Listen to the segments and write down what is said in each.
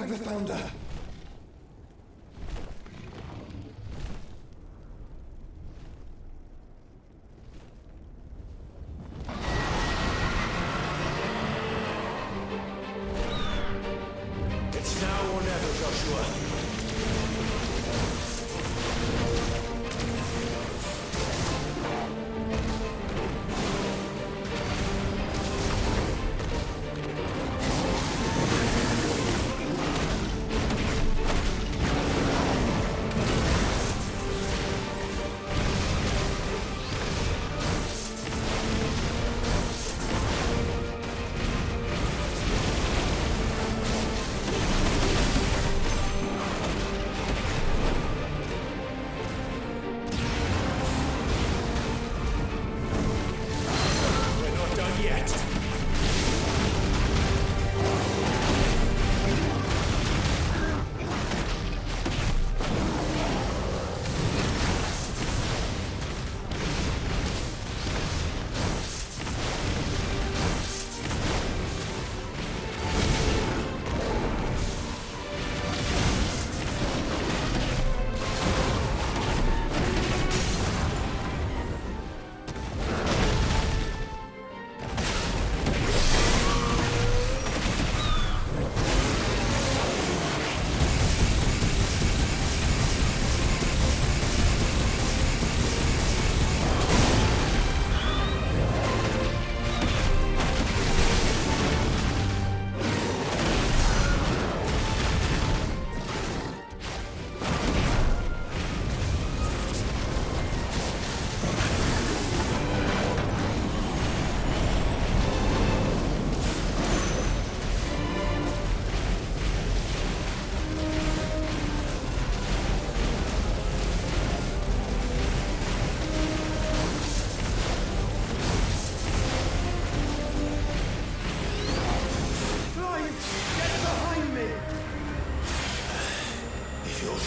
we found her. It's now or never, Joshua.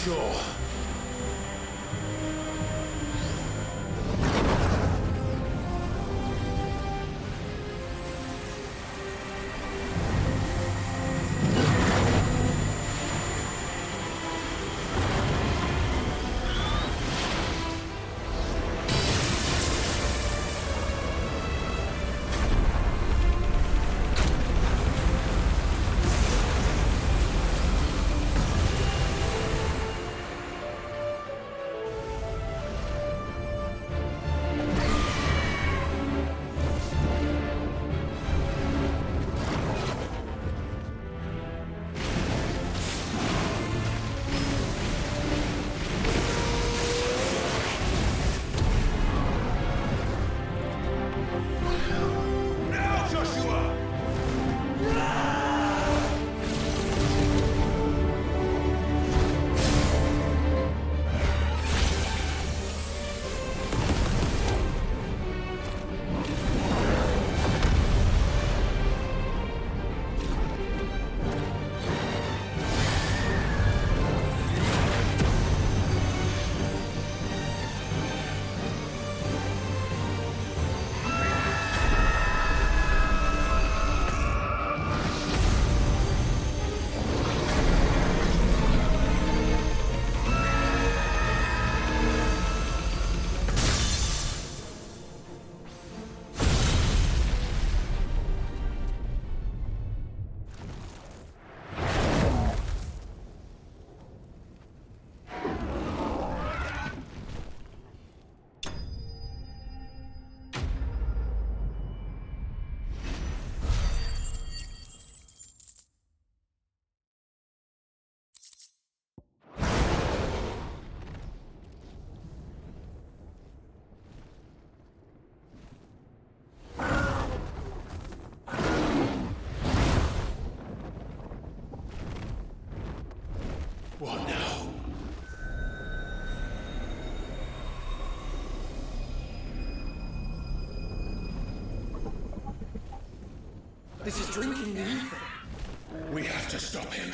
Sure. What now? This is drinking the ether. We have to stop him.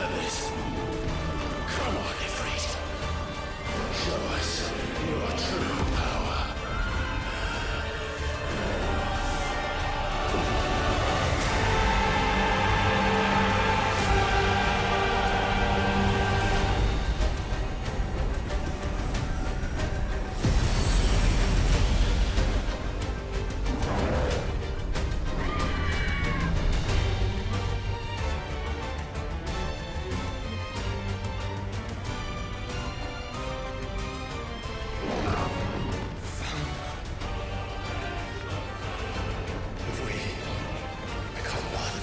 for this. Come on, Ifrit. Show us your true power. If we become one,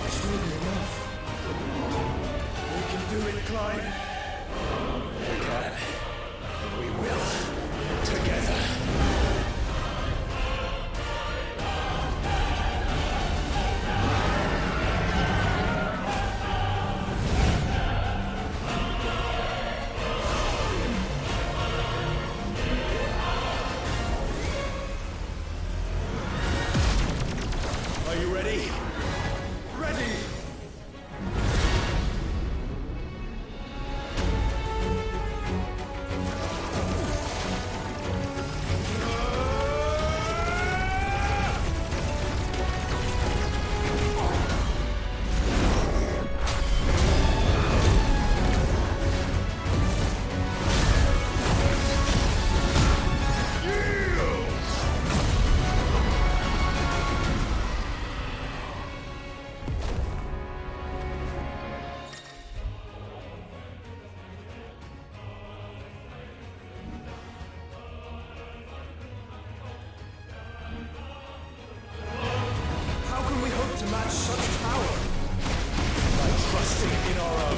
It's really enough. We can do it, Clive. we can. We will. Together. Are you ready? Ready! How can we hope to match such power? By trusting in our own.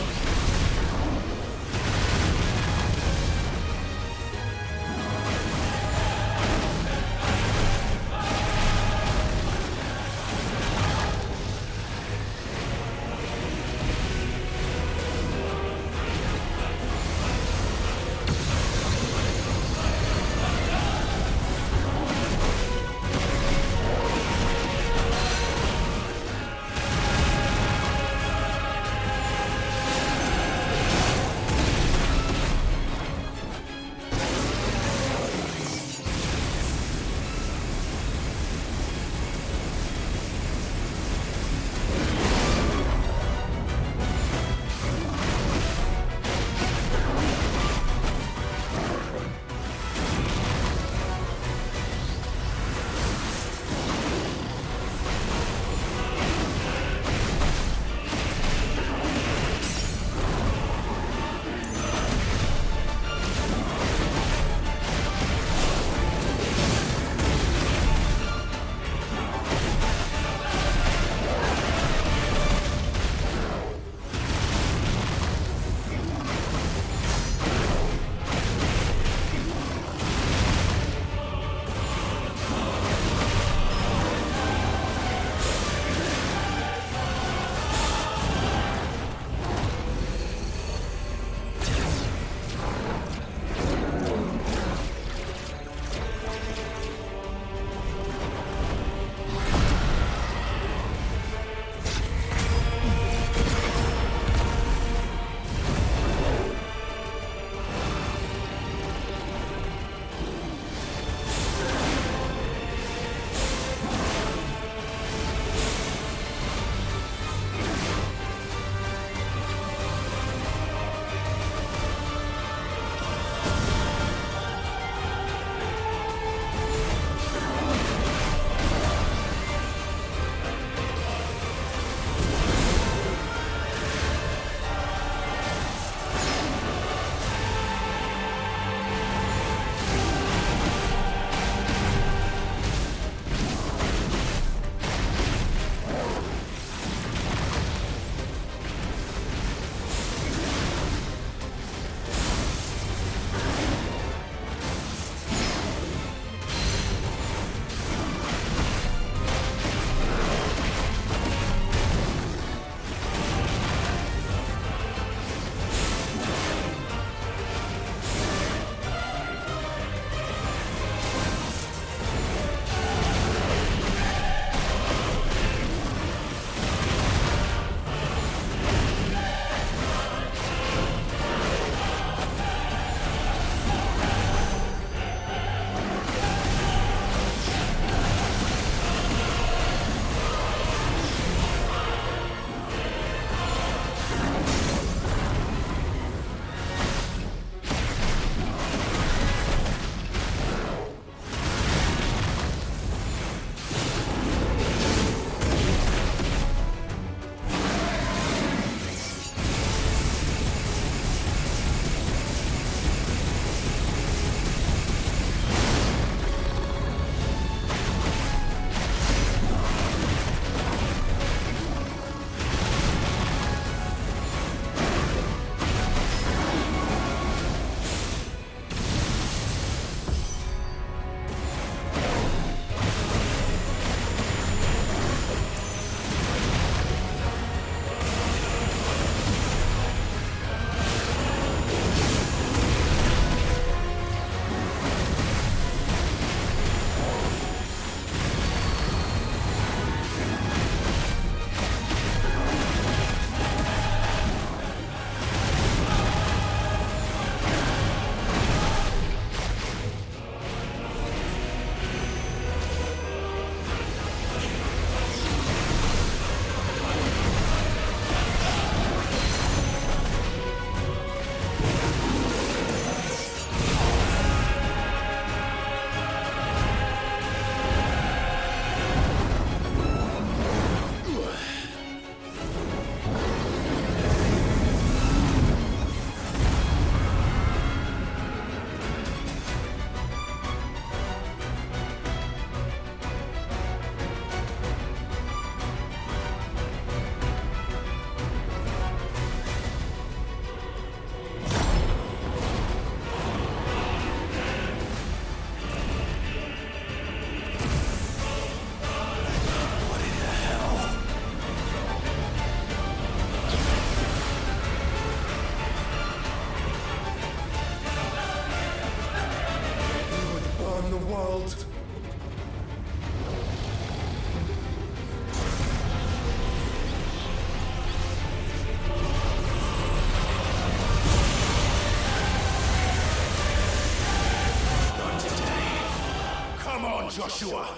Joshua!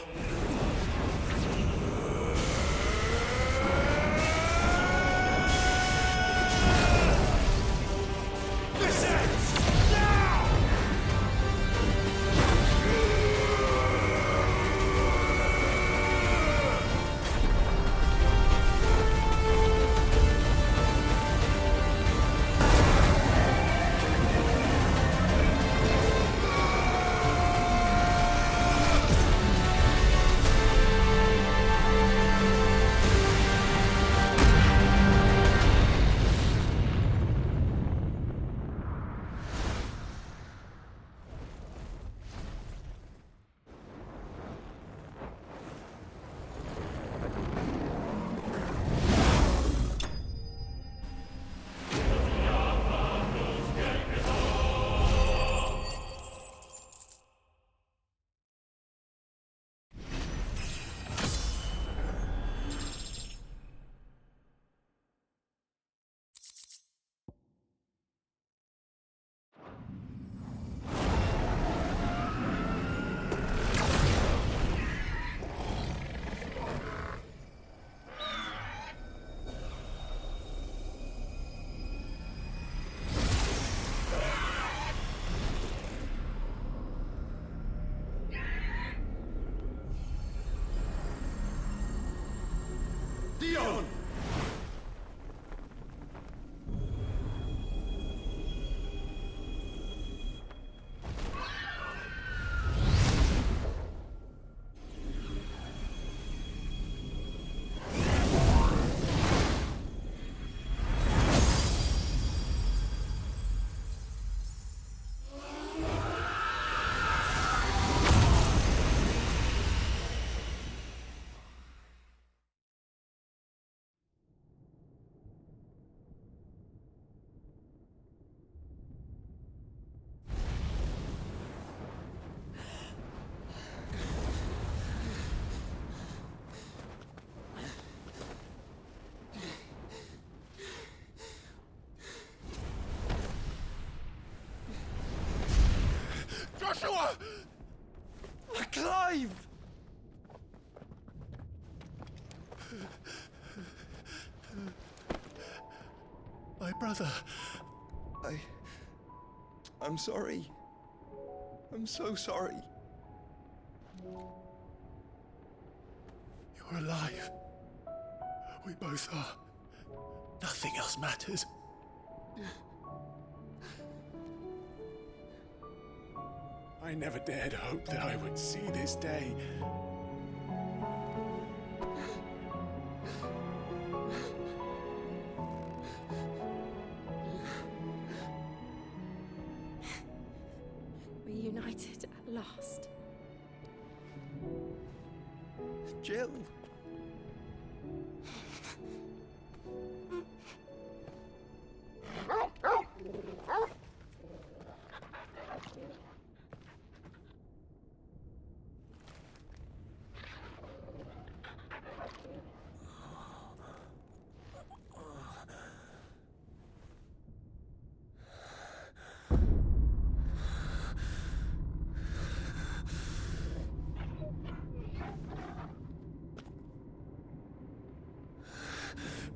This ends now! Dion! Joshua! Clive! My brother. I'm sorry. I'm so sorry. You're alive. We both are. Nothing else matters. I never dared hope that I would see this day. Reunited at last. Jill.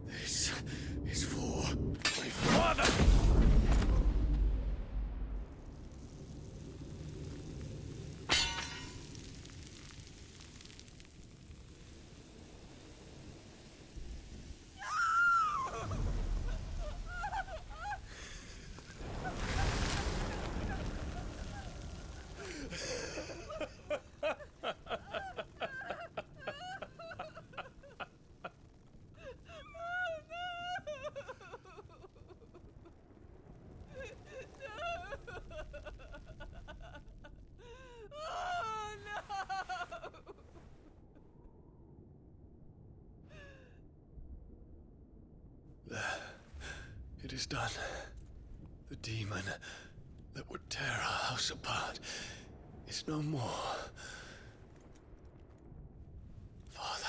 This is for my father! It is done. The demon that would tear our house apart is no more. Father.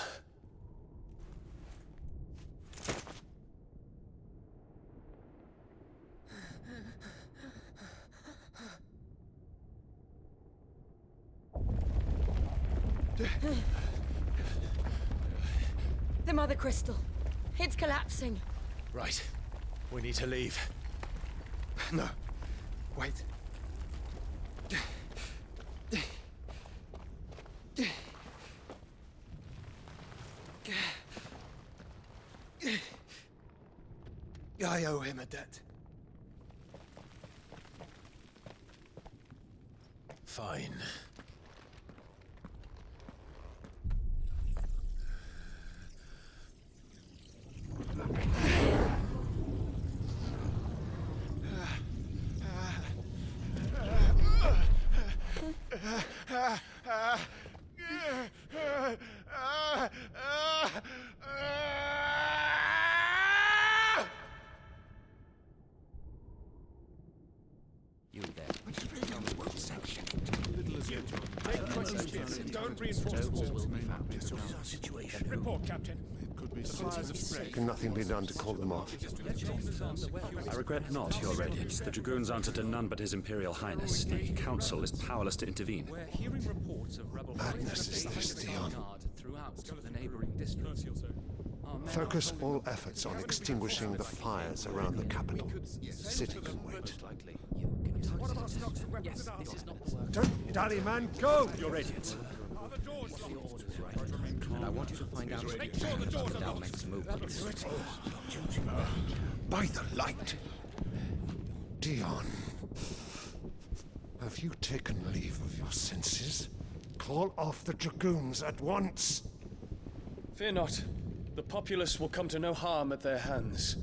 The Mother Crystal. It's collapsing. Right. We need to leave. No. Wait. I owe him a debt. Fine. You there. Don't reinforce the walls. Report, Captain. Can nothing be done to call them off? I regret not, Your Radiance. The Dragoons answer to none but His Imperial Highness. The Council is powerless to intervene. We're hearing reports of rebel Madness is this, Dion. throughout the neighboring districts. Focus all efforts on extinguishing the fires around the capital. City can wait. Don't dally, man, go! Your Radiance. And I want you to find out Make sure the doors are locked. next move. By the light! Dion, have you taken leave of your senses? Call off the Dragoons at once! Fear not. The populace will come to no harm at their hands.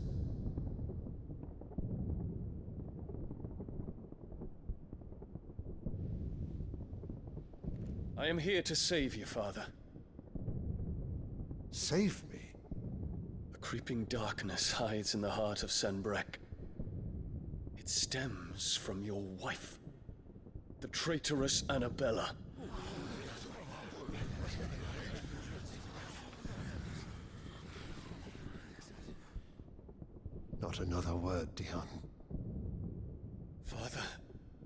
I am here to save you, Father. Save me? A creeping darkness hides in the heart of Sanbreque. It stems from your wife, the traitorous Annabella. Not another word, Dion. Father,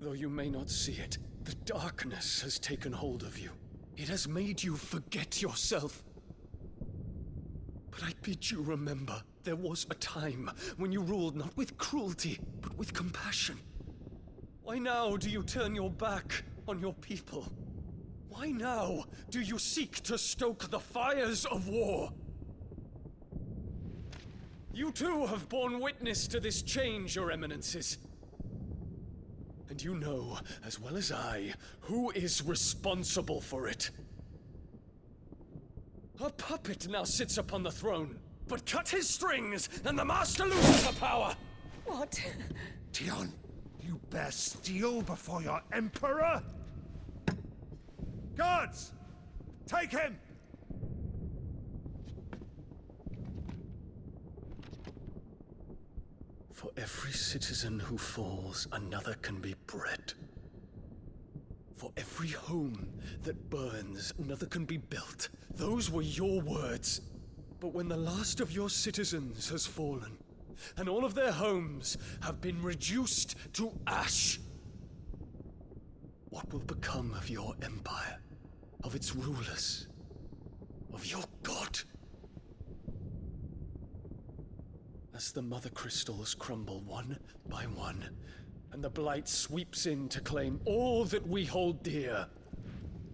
though you may not see it, the darkness has taken hold of you. It has made you forget yourself. But I bid you remember, there was a time when you ruled not with cruelty, but with compassion. Why now do you turn your back on your people? Why now do you seek to stoke the fires of war? You too have borne witness to this change, Your Eminences. And you know, as well as I, who is responsible for it. A puppet now sits upon the throne, but cut his strings, and the master loses the power! What? Dion, you bear steel before your Emperor? Guards! Take him! For every citizen who falls, another can be bred. For every home that burns, another can be built. Those were your words. But when the last of your citizens has fallen, and all of their homes have been reduced to ash, what will become of your empire, of its rulers, of your god? As the Mother Crystals crumble one by one, and the Blight sweeps in to claim all that we hold dear,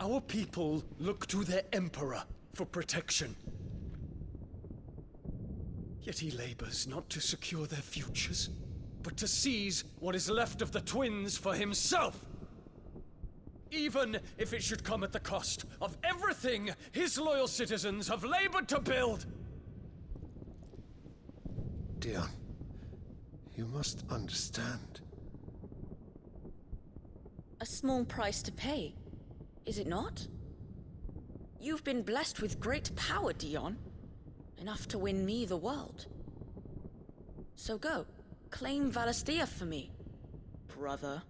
our people look to their Emperor for protection. Yet he labors not to secure their futures, but to seize what is left of the twins for himself! Even if it should come at the cost of everything his loyal citizens have labored to build! Dion, you must understand. A small price to pay, is it not? You've been blessed with great power, Dion. Enough to win me the world. So go, claim Valisthea for me, brother.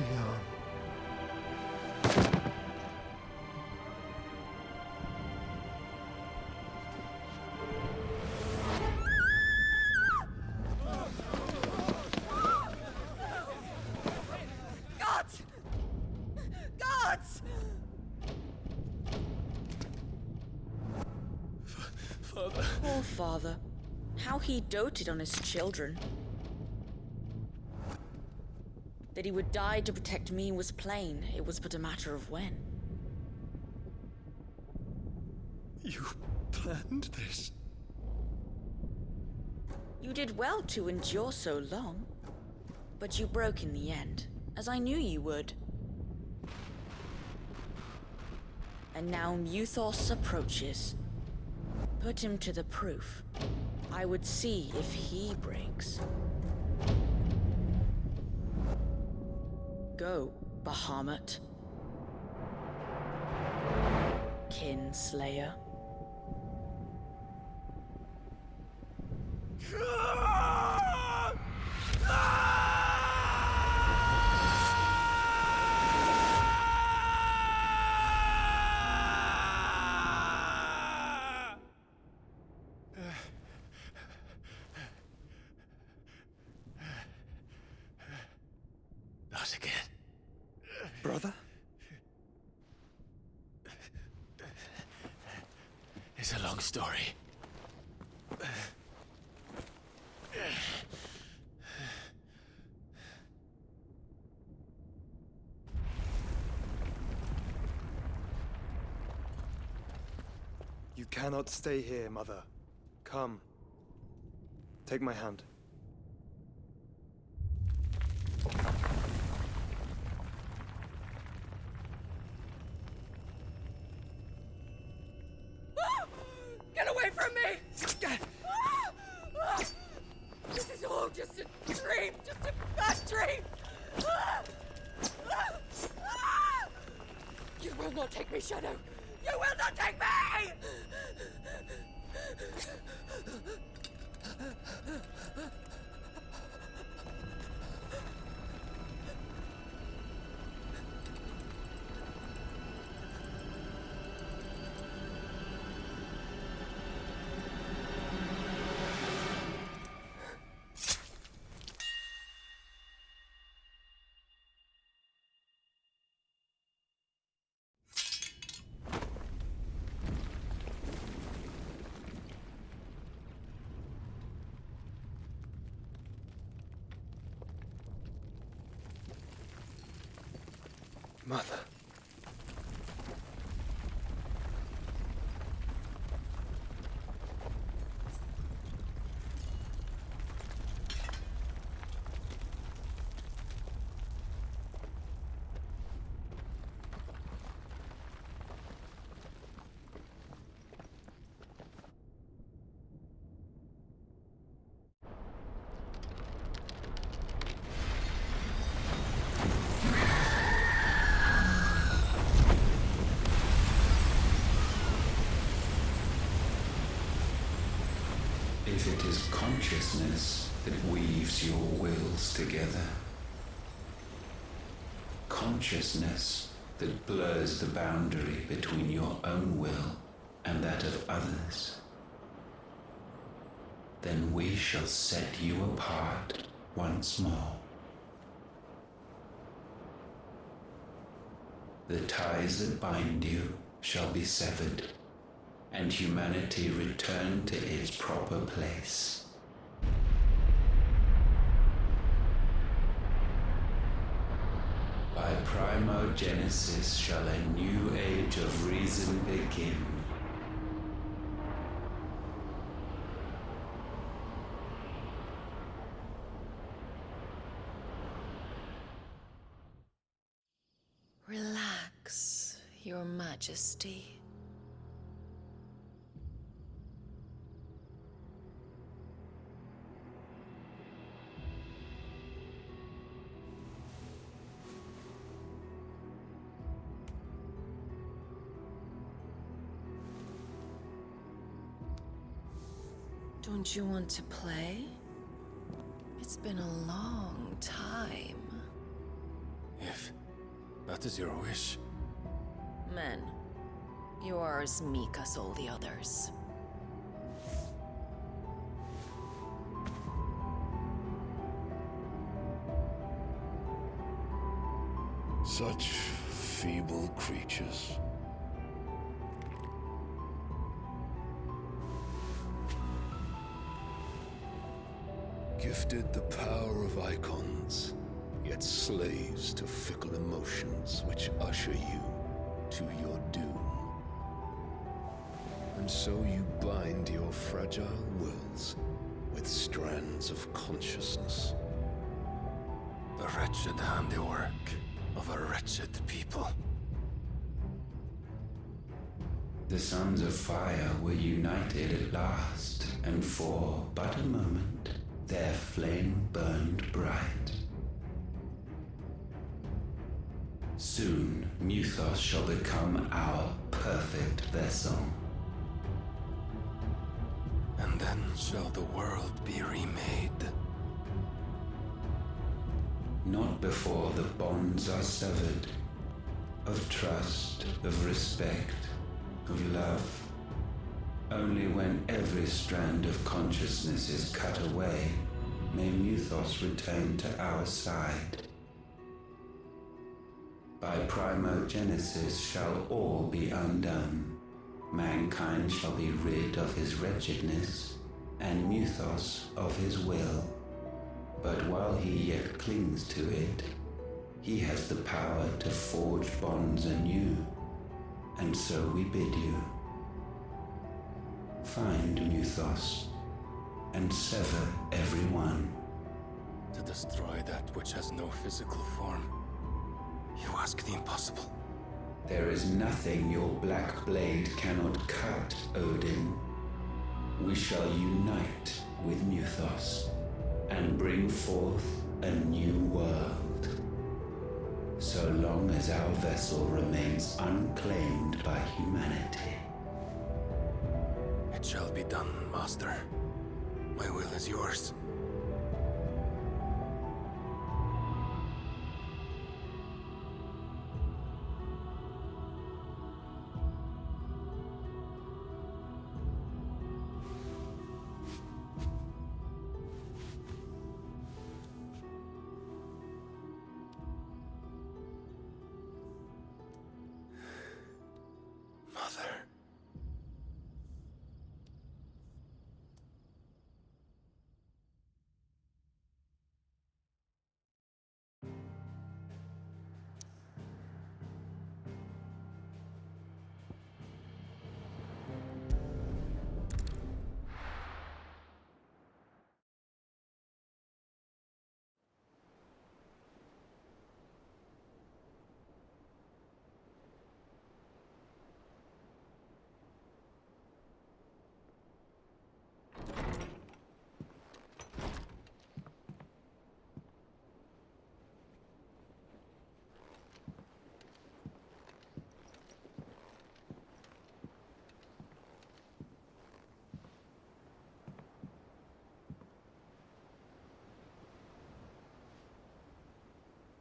Leon. Gods! Gods! Father. Poor father. How he doted on his children. That he would die to protect me was plain. It was but a matter of when. You planned this? You did well to endure so long. But you broke in the end, as I knew you would. And now Muthos approaches. Put him to the proof. I would see if he breaks. Go, Bahamut. Kinslayer. Not again. Brother? It's a long story. You cannot stay here, Mother. Come. Take my hand. Get away from me! This is all just a dream, just a bad dream! You will not take me, Shadow! You will not take me! Mother. If it is consciousness that weaves your wills together, consciousness that blurs the boundary between your own will and that of others, then we shall set you apart once more. The ties that bind you shall be severed, and humanity return to its proper place. By primogenesis shall a new age of reason begin. Relax, Your Majesty. Don't you want to play? It's been a long time. If that is your wish. Men, you are as meek as all the others. Such feeble creatures. Gifted the power of icons, yet slaves to fickle emotions which usher you to your doom. And so you bind your fragile wills with strands of consciousness. The wretched handiwork of a wretched people. The sons of fire were united at last, and for but a moment, their flame burned bright. Soon, Muthos shall become our perfect vessel. And then shall the world be remade. Not before the bonds are severed, of trust, of respect, of love. Only when every strand of consciousness is cut away, may Muthos return to our side. By primogenesis shall all be undone. Mankind shall be rid of his wretchedness, and Muthos of his will. But while he yet clings to it, he has the power to forge bonds anew, and so we bid you. Find Muthos, and sever everyone. To destroy that which has no physical form. You ask the impossible. There is nothing your black blade cannot cut, Odin. We shall unite with Muthos, and bring forth a new world. So long as our vessel remains unclaimed by humanity. It shall be done, Master. My will is yours. Mother.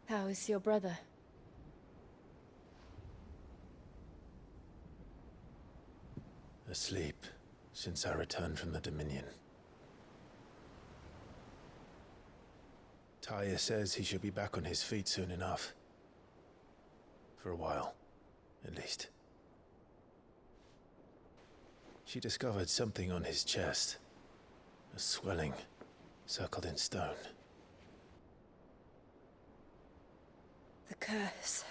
How is your brother? Asleep since I returned from the Dominion. Taya says he should be back on his feet soon enough. For a while, at least. She discovered something on his chest. A swelling, circled in stone. The curse.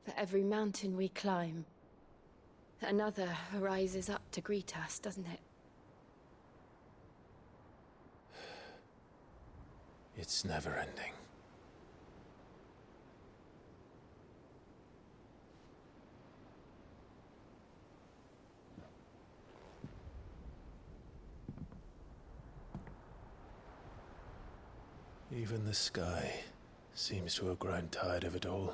For every mountain we climb, another rises up to greet us, doesn't it? It's never ending. Even the sky seems to have grown tired of it all.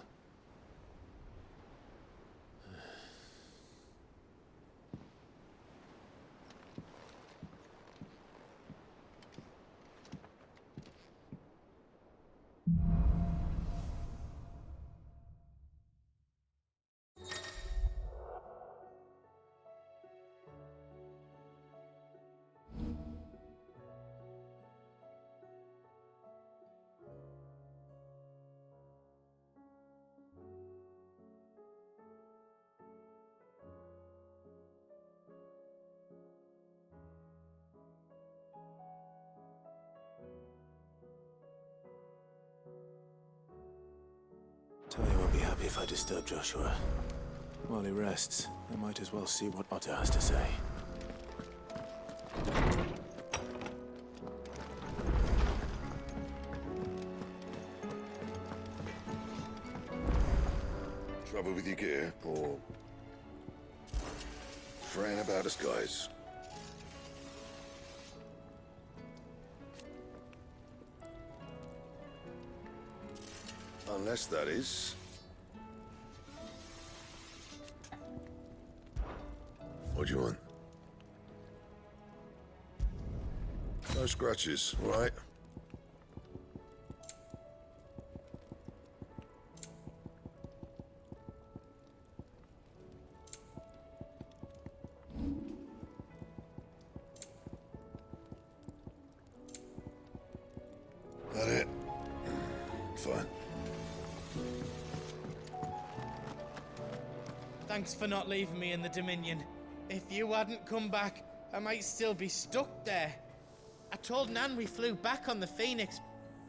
Talia won't be happy if I disturb Joshua. While he rests, I might as well see what Otter has to say. Trouble with your gear, or fretting about us guys? Unless that is... What do you want? No scratches, all right? That it? Fine. Thanks for not leaving me in the Dominion. If you hadn't come back, I might still be stuck there. I told Nan we flew back on the Phoenix,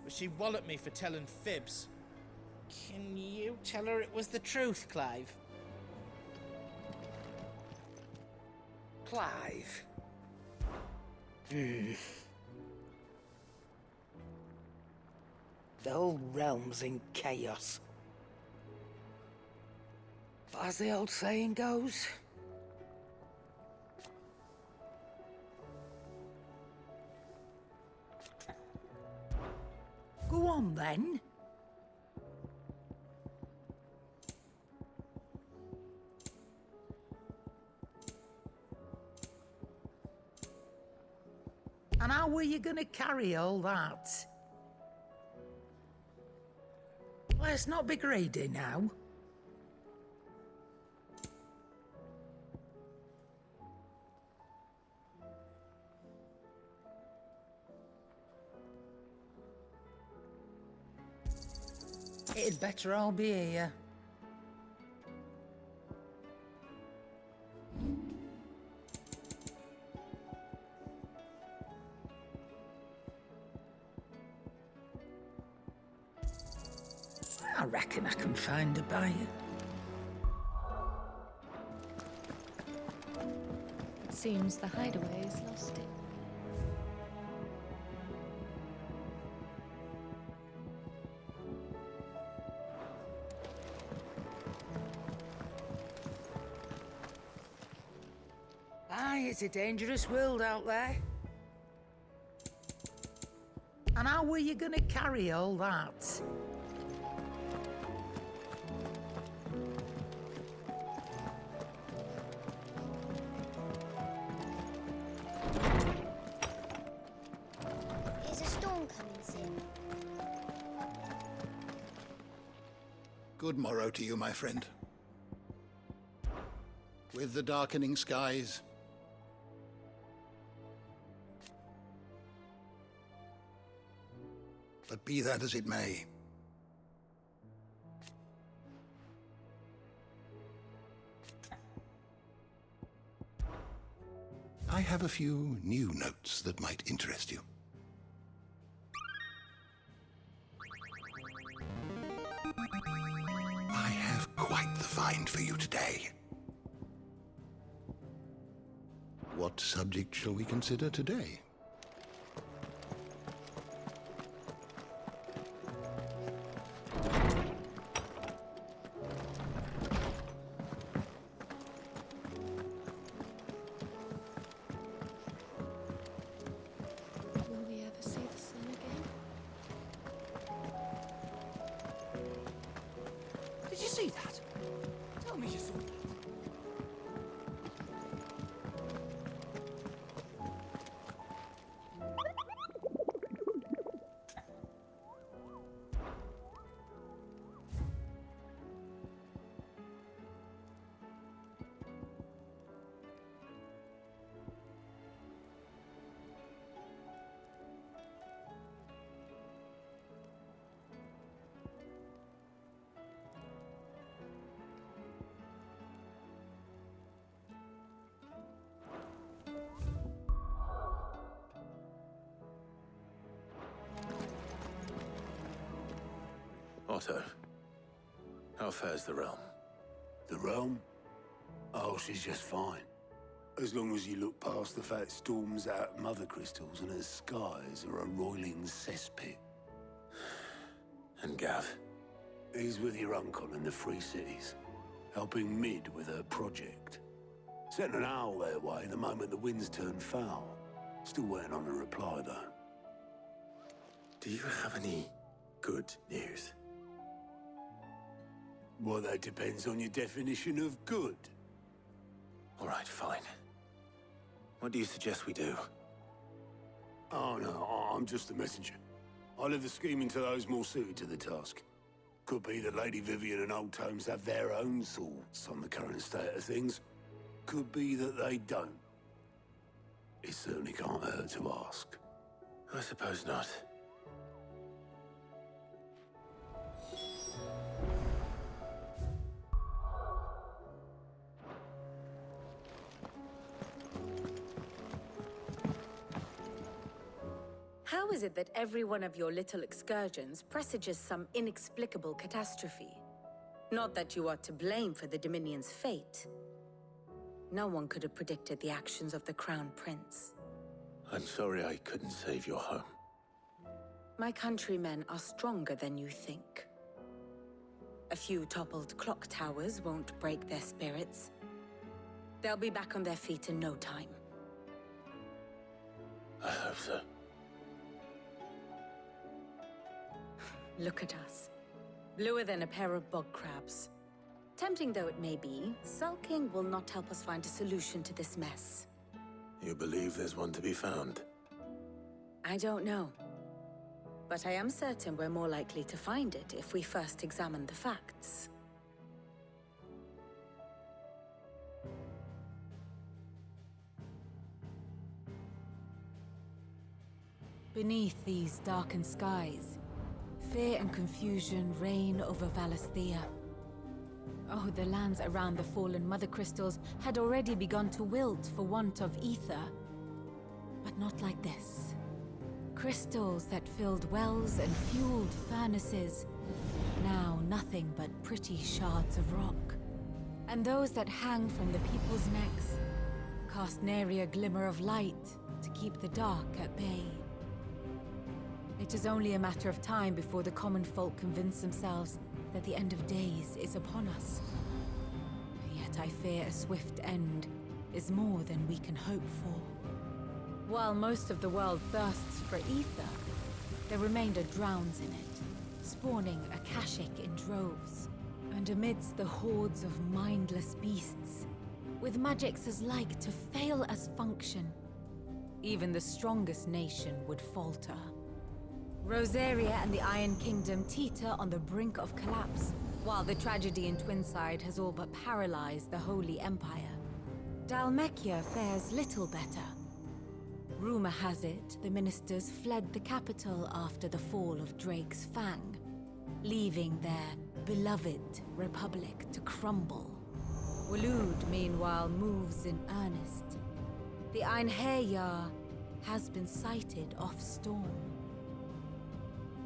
but she walloped me for telling fibs. Can you tell her it was the truth, Clive? Clive? The whole realm's in chaos. But as the old saying goes... Go on, then. And how were you gonna carry all that? Let's not be greedy now. It'd better all be here. I reckon I can find a buyer. It seems the hideaway has lost it. Aye, it's a dangerous world out there. And how were you gonna carry all that? Is a storm coming soon? Good morrow to you, my friend. With the darkening skies, but be that as it may, I have a few new notes that might interest you. I have quite the find for you today. What subject shall we consider today? Will we ever see the sun again? Did you see that? Tell me you saw that. Otto, how fares the realm? The realm? Oh, she's just fine. As long as you look past the fat storms out mother crystals and her skies are a roiling cesspit. And Gav? He's with your uncle in the Free Cities, helping Mid with her project. Sent an owl their way the moment the winds turned foul. Still waiting on a reply, though. Do you have any good news? Well, that depends on your definition of good. All right, fine. What do you suggest we do? Oh, no, I'm just the messenger. I leave the scheming to those more suited to the task. Could be that Lady Vivian and Old Tomes have their own thoughts on the current state of things. Could be that they don't. It certainly can't hurt to ask. I suppose not. How is it that every one of your little excursions presages some inexplicable catastrophe? Not that you are to blame for the Dominion's fate. No one could have predicted the actions of the Crown Prince. I'm sorry I couldn't save your home. My countrymen are stronger than you think. A few toppled clock towers won't break their spirits. They'll be back on their feet in no time. I hope so. Look at us. Bluer than a pair of bog crabs. Tempting though it may be, sulking will not help us find a solution to this mess. You believe there's one to be found? I don't know. But I am certain we're more likely to find it if we first examine the facts. Beneath these darkened skies, fear and confusion reign over Valisthea. Oh, the lands around the fallen Mother Crystals had already begun to wilt for want of ether. But not like this. Crystals that filled wells and fueled furnaces, now nothing but pretty shards of rock. And those that hang from the people's necks cast nary a glimmer of light to keep the dark at bay. It is only a matter of time before the common folk convince themselves that the end of days is upon us. Yet I fear a swift end is more than we can hope for. While most of the world thirsts for ether, the remainder drowns in it, spawning Akashic in droves. And amidst the hordes of mindless beasts, with magics as like to fail as function, even the strongest nation would falter. Rosaria and the Iron Kingdom teeter on the brink of collapse, while the tragedy in Twinside has all but paralyzed the Holy Empire. Dalmekia fares little better. Rumor has it the ministers fled the capital after the fall of Drake's Fang, leaving their beloved republic to crumble. Waloed, meanwhile, moves in earnest. The Einherjar has been sighted off-storm.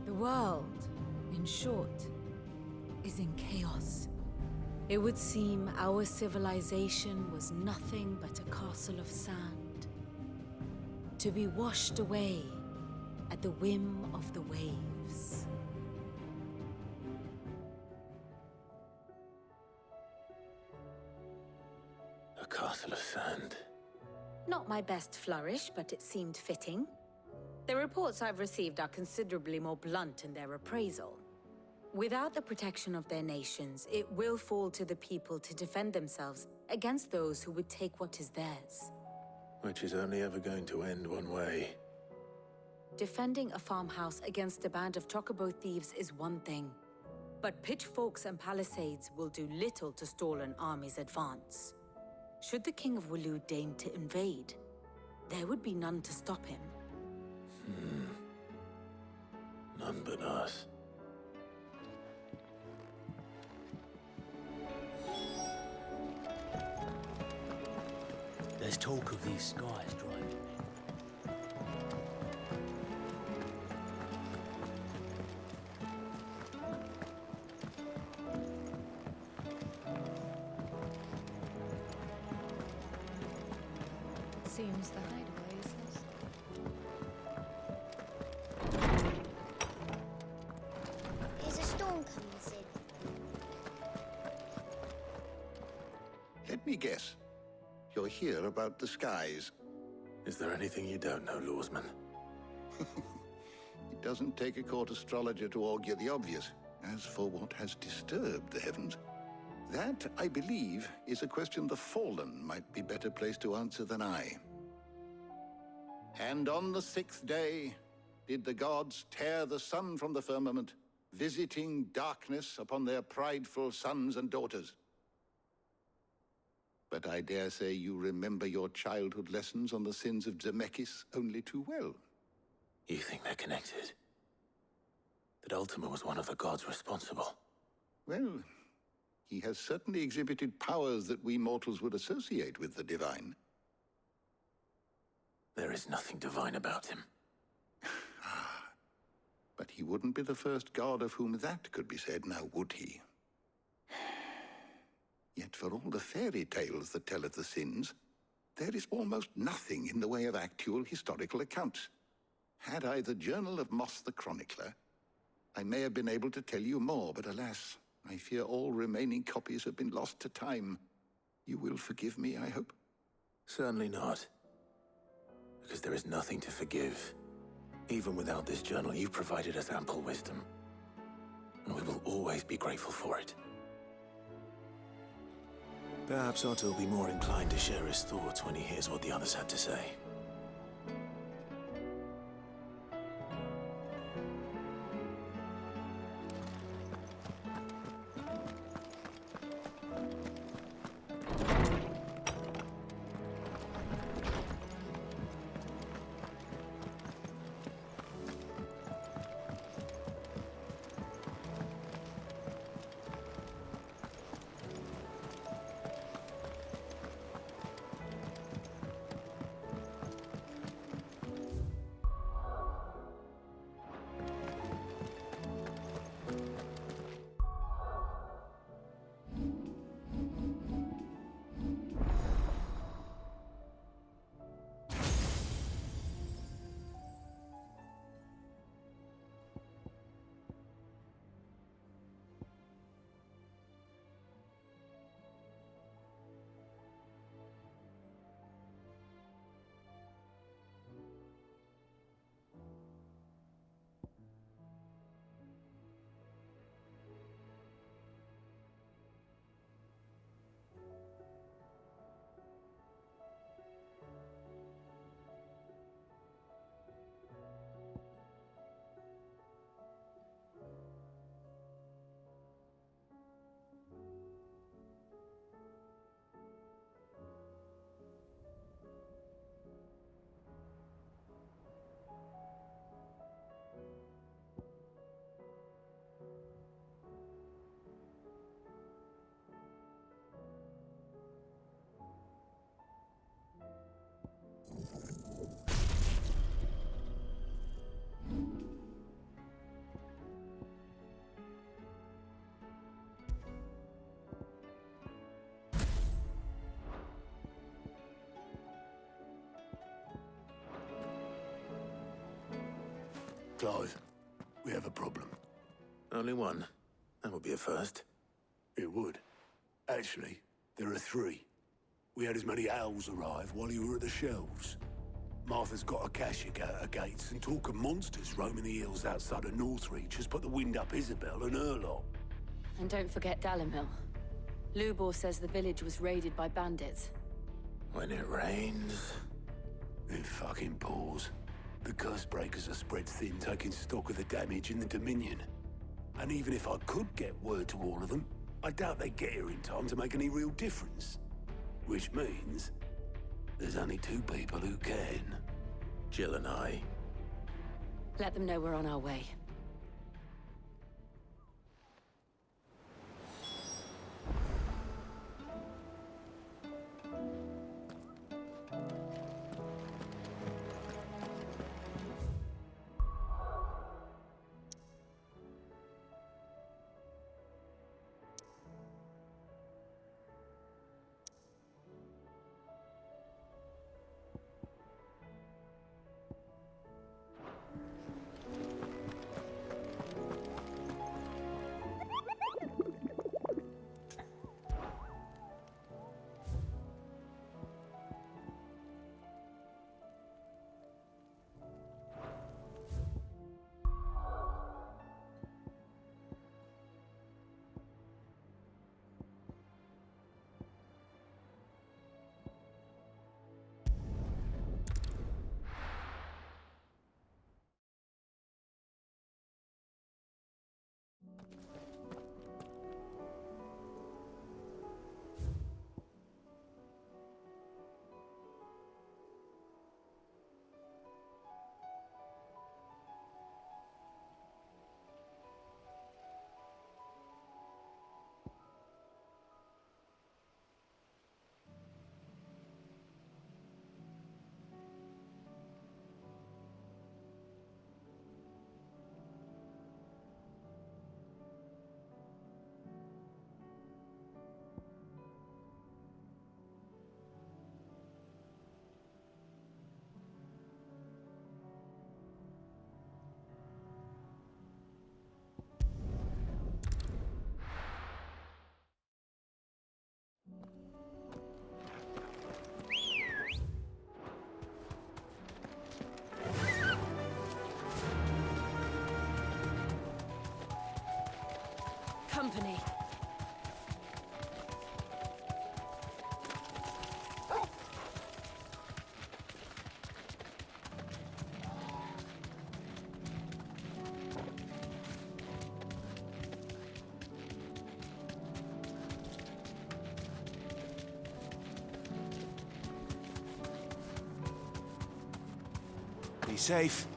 The world, in short, is in chaos. It would seem our civilization was nothing but a castle of sand, to be washed away at the whim of the waves. A castle of sand. Not my best flourish, but it seemed fitting. The reports I've received are considerably more blunt in their appraisal. Without the protection of their nations, it will fall to the people to defend themselves against those who would take what is theirs. Which is only ever going to end one way. Defending a farmhouse against a band of chocobo thieves is one thing, but pitchforks and palisades will do little to stall an army's advance. Should the King of Waloed deign to invade, there would be none to stop him. None but us. There's talk of these skies driving me. Seems the hideaway is lost. Is a storm coming, Sid? Let me guess. You're here about the skies. Is there anything you don't know, Lawsman? It doesn't take a court astrologer to augur the obvious. As for what has disturbed the heavens, that, I believe, is a question the Fallen might be better placed to answer than I. And on the 6th day did the gods tear the sun from the firmament, visiting darkness upon their prideful sons and daughters. But I dare say you remember your childhood lessons on the sins of Zemeckis only too well. You think they're connected? That Ultima was one of the gods responsible? Well, he has certainly exhibited powers that we mortals would associate with the divine. There is nothing divine about him. But he wouldn't be the first god of whom that could be said, now would he? Yet for all the fairy tales that tell of the sins, there is almost nothing in the way of actual historical accounts. Had I the Journal of Moss the Chronicler, I may have been able to tell you more, but alas, I fear all remaining copies have been lost to time. You will forgive me, I hope? Certainly not. Because there is nothing to forgive. Even without this journal, you've provided us ample wisdom. And we will always be grateful for it. Perhaps Otto will be more inclined to share his thoughts when he hears what the others had to say. Clive, we have a problem. Only one. That would be a first. It would. Actually, there are three. We had as many owls arrive while you were at the shelves. Martha's got a cashier at her gates, and talk of monsters roaming the hills outside of Northreach has put the wind up Isabel and her lot. And don't forget Dalimil. Lubor says the village was raided by bandits. When it rains... It fucking pours. The curse breakers are spread thin, taking stock of the damage in the Dominion. And even if I could get word to all of them, I doubt they'd get here in time to make any real difference. Which means there's only two people who can. Jill and I. Let them know we're on our way. Be safe.